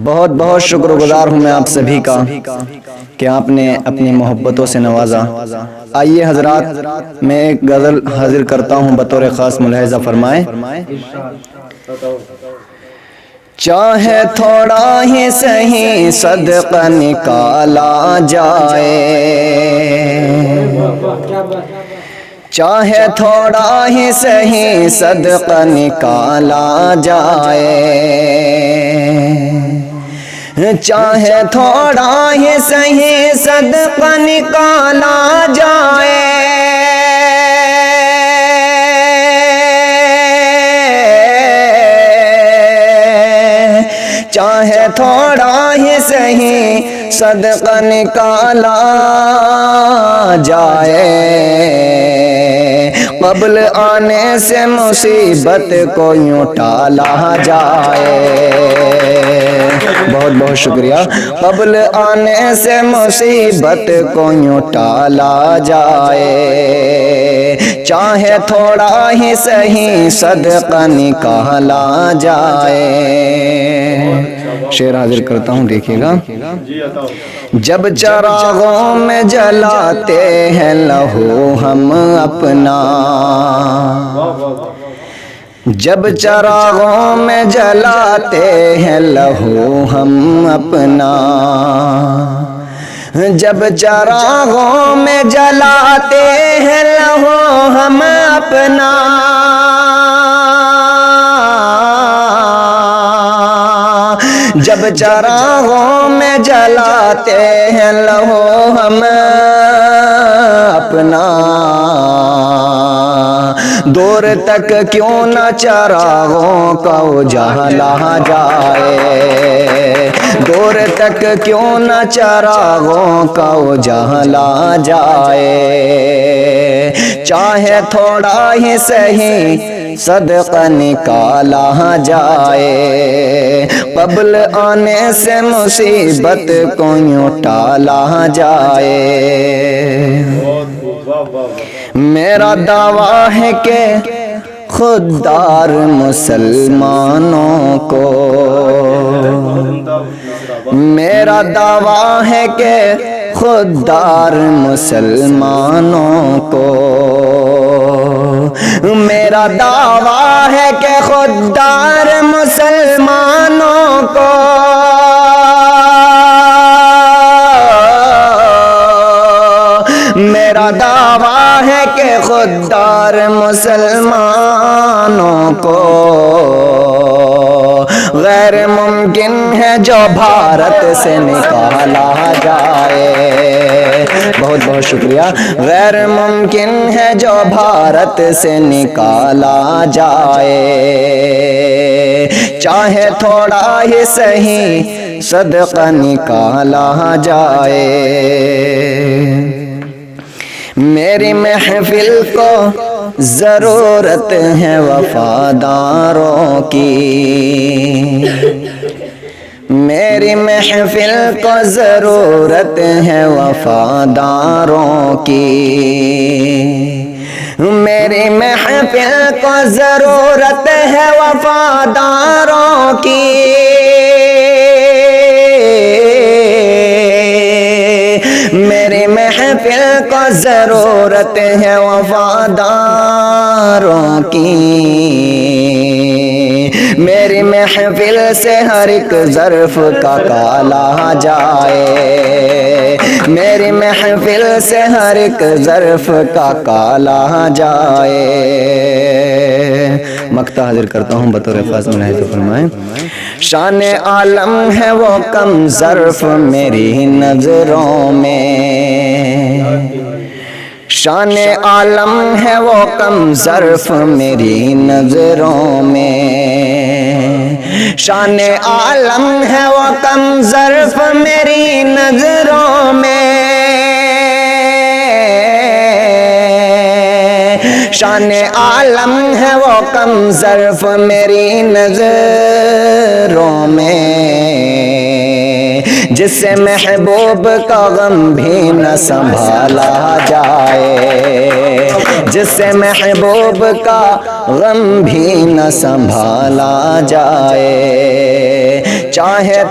بہت بہت شکر گزار ہوں میں آپ سبھی کا کہ آپ نے اپنی محبتوں سے نوازا۔ آئیے حضرات میں ایک غزل حاضر کرتا ہوں بطور خاص، ملاحظہ فرمائیں۔ چاہے تھوڑا ہی صحیح صدقہ نکالا جائے، چاہے تھوڑا ہی صحیح صدقہ نکالا جائے، چاہے تھوڑا ہی صحیح صدقہ نکالا جائے، چاہے تھوڑا ہی صحیح صدقہ نکالا جائے، قبل آنے سے مصیبت کو یوں ٹالا جائے۔ بہت بہت شکریہ۔ قبل آنے سے مصیبت کو یوں ٹالا جائے، چاہے تھوڑا ہی صحیح صدقہ نکالا جائے۔ شعر حاضر کرتا ہوں، دیکھیے گا۔ جب چراغوں میں جلاتے ہیں لہو ہم اپنا، جب چراغوں میں جلاتے ہیں لہو ہم اپنا، جب چراغوں میں جلاتے ہیں لہو ہم اپنا، جب چراغوں میں جلاتے ہیں لہو ہم اپنا، دور تک کیوں نہ چراغوں کا اجالا جائے، دور تک کیوں نہ چراغوں کا اجالا جائے، چاہے تھوڑا ہی صحیح صدقہ نکالا جائے، قبل آنے سے مصیبت کو یوں ٹالا جائے۔ میرا دعویٰ ہے کہ خوددار مسلمانوں کو، میرا دعویٰ ہے کہ خوددار مسلمانوں کو، میرا دعویٰ ہے کہ خوددار مسلمانوں کو، میرا دعویٰ ہے کہ خوددار مسلمانوں کو غیر ممکن ہے جو بھارت سے نکالا جائے۔ بہت بہت شکریہ۔ غیر ممکن ہے جو بھارت سے نکالا جائے، چاہے تھوڑا ہی صحیح صدقہ نکالا جائے۔ میری محفل کو ضرورت ہے وفاداروں کی، میری محفل کو ضرورت ہے وفاداروں کی، میری محفل کو ضرورت ہے وفاداروں کی، میری محفل کو ضرورت ہے وفاداروں کی، میری محفل سے ہر ایک ظرف کا کالا جائے، میری محفل سے ہر ایک ظرف کا کالا جائے۔ مقطع حاضر کرتا ہوں بطور خاص، ملاحظہ فرمائیں۔ شان عالم ہے وہ کم ظرف میری نظروں میں، شان عالم ہے وہ کم ظرف میری نظروں میں، شان عالم ہے وہ کم ظرف میری نظروں میں، شان عالم ہے وہ کم ظرف میری نظروں میں، جس سے محبوب کا غم بھی نہ سنبھالا جائے، جس سے محبوب کا غم بھی نہ سنبھالا جائے، چاہے